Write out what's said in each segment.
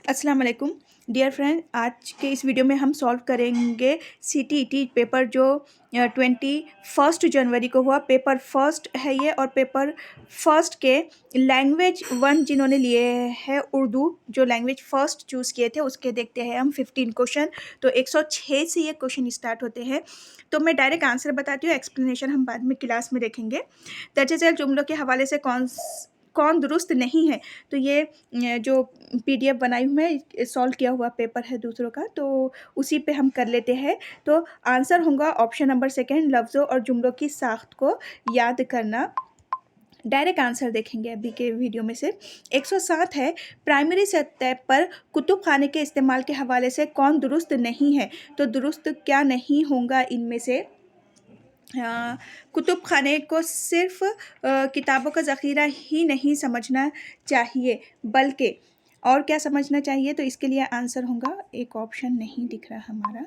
अस्सलाम वालेकुम dear friend. आज के इस वीडियो में हम सॉल्व करेंगे सीटीईटी पेपर जो 21 जनवरी को हुआ। पेपर फर्स्ट है ये, और पेपर फर्स्ट के लैंग्वेज वन जिन्होंने लिए है उर्दू, जो लैंग्वेज फर्स्ट चूज़ किए थे, उसके देखते हैं हम 15 क्वेश्चन। तो 106 से ये क्वेश्चन स्टार्ट होते हैं। तो मैं डायरेक्ट आंसर बताती हूँ, एक्सप्लेनेशन हम बाद में क्लास में देखेंगे। दर्ज झेल जुमलों के हवाले से कौन दुरुस्त नहीं है। तो ये जो पीडीएफ बनाई हूँ मैं, सॉल्व किया हुआ पेपर है दूसरों का, तो उसी पे हम कर लेते हैं। तो आंसर होगा ऑप्शन नंबर सेकंड, लफ्ज़ों और जुमलों की साख्त को याद करना। डायरेक्ट आंसर देखेंगे अभी के वीडियो में से। 107 है, प्राइमरी सतह पर कुतुब खाने के इस्तेमाल के हवाले से कौन दुरुस्त नहीं है। तो दुरुस्त क्या नहीं होगा इनमें से। कुतुब खाने को सिर्फ किताबों का ज़ख़ीरा ही नहीं समझना चाहिए, बल्कि और क्या समझना चाहिए। तो इसके लिए आंसर होगा, एक ऑप्शन नहीं दिख रहा हमारा,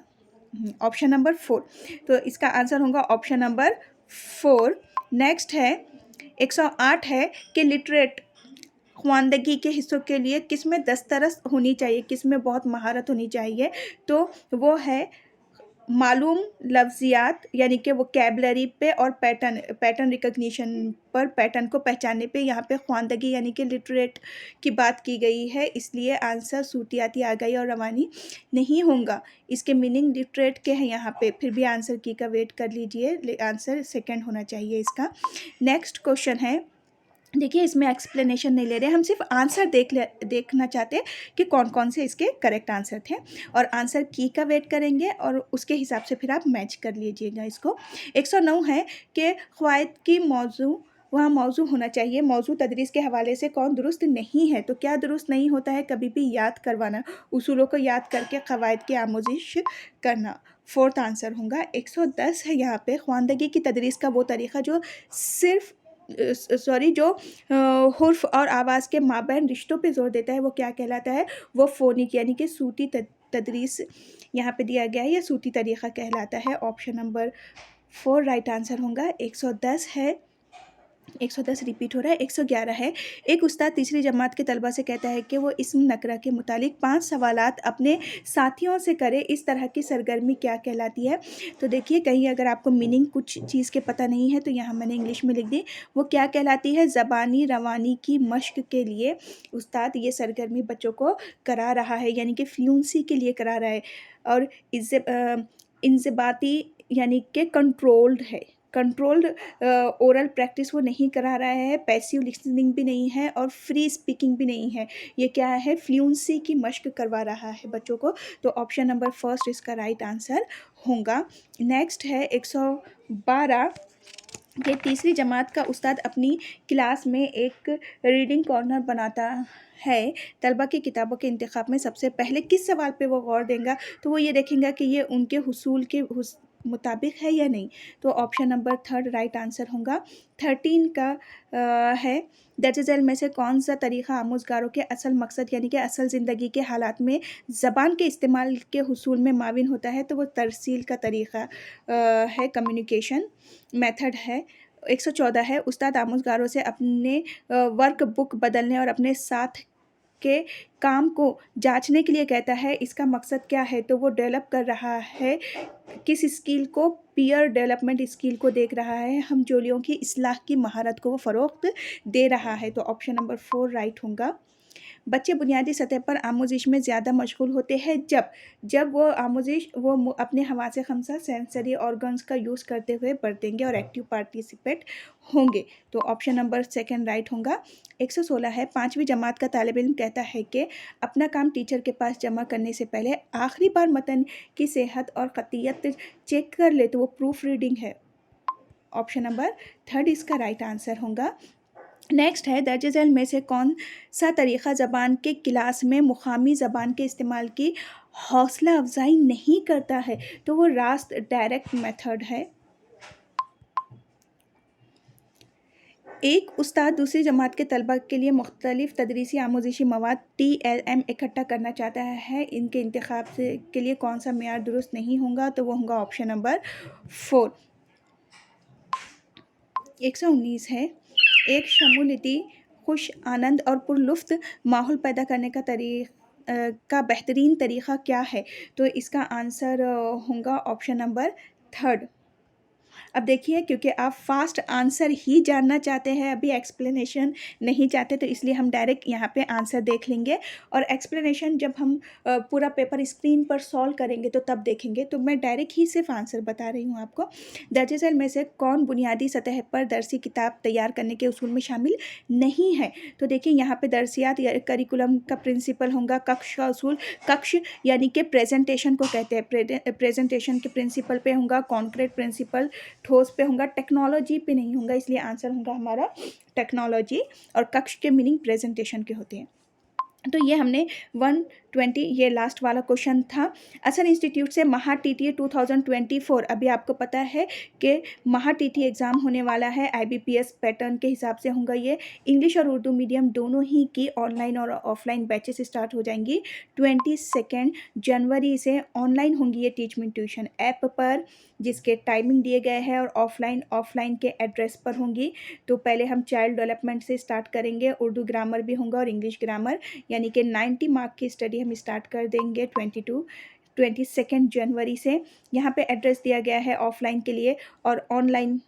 ऑप्शन नंबर 4। तो इसका आंसर होगा ऑप्शन नंबर 4। नेक्स्ट है 108 है कि लिटरेट ख्वानदगी के हिस्सों के लिए किस में दस्तरस होनी चाहिए, किस में बहुत महारत होनी चाहिए। तो वो है मालूम लफ्ज़ियात यानी कि वोकैबलरी पे, और पैटर्न रिकग्निशन पर, पैटर्न को पहचानने पे। यहाँ पे ख्वानदगी यानी कि लिटरेट की बात की गई है, इसलिए आंसर सूतियाती आ गई और रवानी नहीं होगा। इसके मीनिंग लिटरेट के हैं यहाँ पे, फिर भी आंसर की का वेट कर लीजिए, आंसर सेकंड होना चाहिए इसका। नेक्स्ट क्वेश्चन है, देखिए इसमें एक्सप्लेनेशन नहीं ले रहे, हम सिर्फ आंसर देखना चाहते हैं कि कौन कौन से इसके करेक्ट आंसर थे, और आंसर की का वेट करेंगे और उसके हिसाब से फिर आप मैच कर लीजिएगा इसको। 109 है कि क़वायद की मौजू वहाँ मौजू होना चाहिए, मौजू तदरीस के हवाले से कौन दुरुस्त नहीं है। तो क्या दुरुस्त नहीं होता है, कभी भी याद करवाना, उसूलों को याद करके क़वायद की आमोजिश करना। फोर्थ आंसर होगा। 110 है यहाँ पे, ख्वानदगी की तदरीस का वो तरीक़ा जो सिर्फ जो हुर्फ और आवाज़ के माबैन रिश्तों पे ज़ोर देता है, वो क्या कहलाता है। वो फ़ोनिक यानी कि सूती तदरीस यहाँ पे दिया गया है, या सूती तरीक़ा कहलाता है। ऑप्शन नंबर 4 राइट आंसर होगा। 110 है, 110 रिपीट हो रहा है। 111 है, एक उस्ताद तीसरी जमात के तलबा से कहता है कि वो इस्म नकरा के मुतालिक 5 सवालात अपने साथियों से करे, इस तरह की सरगर्मी क्या कहलाती है। तो देखिए, कहीं अगर आपको मीनिंग कुछ चीज़ के पता नहीं है तो यहाँ मैंने इंग्लिश में लिख दी। वो क्या कहलाती है, ज़बानी रवानी की मश्क के लिए उस्ताद ये सरगर्मी बच्चों को करा रहा है, यानी कि फ्लुएंसी के लिए करा रहा है। और इंज़बाती यानी कि कंट्रोल्ड है, कंट्रोल्ड ओरल प्रैक्टिस वो नहीं करा रहा है, पैसिव लिसनिंग भी नहीं है, और फ्री स्पीकिंग भी नहीं है। ये क्या है, फ्लुएंसी की मश्क करवा रहा है बच्चों को। तो ऑप्शन नंबर फर्स्ट इसका राइट आंसर होगा। नेक्स्ट है 112, ये तीसरी जमात का उस्ताद अपनी क्लास में एक रीडिंग कॉर्नर बनाता है। तलबा की किताबों के इंतखाब में सबसे पहले किस सवाल पे वो गौर देगा। तो वो ये देखेंगे कि ये उनके हुसूल के मुताबिक है या नहीं। तो ऑप्शन नंबर 3 राइट आंसर होगा। 13 का है, दर्ज झेल में से कौन सा तरीक़ा आमोज़गारों के असल मकसद यानी कि असल ज़िंदगी के हालात में ज़बान के इस्तेमाल के हुसूल में माविन होता है। तो वो तरसील का तरीक़ा है, कम्युनिकेशन मेथड है। 114 है, उस्ताद आमोज़गारों से अपने वर्क बुक बदलने और अपने साथ के काम को जांचने के लिए कहता है, इसका मकसद क्या है। तो वो डेवलप कर रहा है किस स्किल को, पीयर डेवलपमेंट स्किल को देख रहा है, हम जोलियों की इस्लाह की महारत को वो फ़रोग़ दे रहा है। तो ऑप्शन नंबर 4 राइट होगा। बच्चे बुनियादी सतह पर आमोजिश में ज़्यादा मशगूल होते हैं जब वो आमोजिश अपने हवासे खमसा सेंसरी ऑर्गन्स का यूज़ करते हुए बरतेंगे और एक्टिव पार्टिसिपेट होंगे। तो ऑप्शन नंबर 2 राइट होगा। 116 है, 5वीं जमात का तालिब इल्म कहता है कि अपना काम टीचर के पास जमा करने से पहले आखिरी बार मतन की सेहत और क़तियत चेक कर ले। तो वो प्रूफ रीडिंग है। ऑप्शन नंबर 3 इसका राइट आंसर होगा। नेक्स्ट है, दर्ज झेल में से कौन सा तरीक़ा ज़बान के क्लास में मुक़ामी ज़बान के इस्तेमाल की हौसला अफजाई नहीं करता है। तो वो रास्त डायरेक्ट मेथड है। एक उस्ताद दूसरी जमात के तलबा के लिए मुख्तलिफ़ तदरीसी आमोजिशी मवाद TLM इकट्ठा करना चाहता है, इनके इंतखाब से के लिए कौन सा मेयार दुरुस्त नहीं होगा। तो वो होगा ऑप्शन नंबर 4। 119 है, एक शमूलियती खुश आनंद और पुरलुफ्त माहौल पैदा करने का का बेहतरीन तरीक़ा क्या है? तो इसका आंसर होगा ऑप्शन नंबर थर्ड। अब देखिए, क्योंकि आप फ़ास्ट आंसर ही जानना चाहते हैं, अभी एक्सप्लेनेशन नहीं चाहते, तो इसलिए हम डायरेक्ट यहाँ पे आंसर देख लेंगे और एक्सप्लेनेशन जब हम पूरा पेपर स्क्रीन पर सॉल्व करेंगे तो तब देखेंगे। तो मैं डायरेक्ट ही सिर्फ आंसर बता रही हूँ आपको। दर्जेज़ैल में से कौन बुनियादी सतह पर दरसी किताब तैयार करने के उसूल में शामिल नहीं है? तो देखिए, यहाँ पे दरसियात या करिकुलम का प्रिंसिपल होगा कक्ष का उसूल। कक्ष यानी कि प्रेजेंटेशन को कहते हैं। प्रेजेंटेशन के प्रिंसिपल पे होगा कॉन्क्रीट प्रिंसिपल, ठोस पे होगा, टेक्नोलॉजी पे नहीं होगा, इसलिए आंसर होगा हमारा टेक्नोलॉजी। और कक्ष के मीनिंग प्रेजेंटेशन के होते हैं। तो ये हमने 120 ये लास्ट वाला क्वेश्चन था। असर इंस्टीट्यूट से महा टीटीए 2024, अभी आपको पता है कि महा टीटी एग्ज़ाम होने वाला है, आईबीपीएस पैटर्न के हिसाब से होगा ये। इंग्लिश और उर्दू मीडियम दोनों ही की ऑनलाइन और ऑफलाइन बैचेस स्टार्ट हो जाएंगी। 22 जनवरी से ऑनलाइन होंगी ये टीचमेंट ट्यूशन ऐप पर, जिसके टाइमिंग दिए गए हैं, और ऑफलाइन के एड्रेस पर होंगी। तो पहले हम चाइल्ड डेवलपमेंट से स्टार्ट करेंगे, उर्दू ग्रामर भी होगा और इंग्लिश ग्रामर, यानी कि 90 मार्क की स्टडी हम स्टार्ट कर देंगे 22 जनवरी से। यहाँ पे एड्रेस दिया गया है ऑफलाइन के लिए, और ऑनलाइन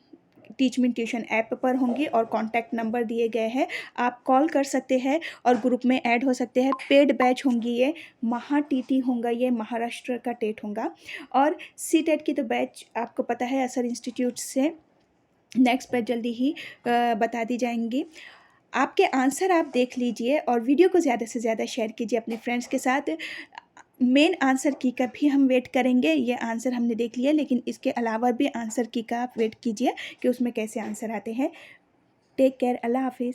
टीचमेंट ट्यूशन ऐप पर होंगी, और कॉन्टैक्ट नंबर दिए गए हैं, आप कॉल कर सकते हैं और ग्रुप में ऐड हो सकते हैं। पेड बैच होंगी ये, महा टीटी होगा ये, महाराष्ट्र का टेट होगा। और सी टेट की तो बैच आपको पता है असर इंस्टीट्यूट से नेक्स्ट बैच जल्दी ही बता दी जाएंगी। आपके आंसर आप देख लीजिए और वीडियो को ज़्यादा से ज़्यादा शेयर कीजिए अपने फ्रेंड्स के साथ। मेन आंसर की का भी हम वेट करेंगे, ये आंसर हमने देख लिया, लेकिन इसके अलावा भी आंसर की का आप वेट कीजिए कि उसमें कैसे आंसर आते हैं। टेक केयर, अल्लाह हाफिज़।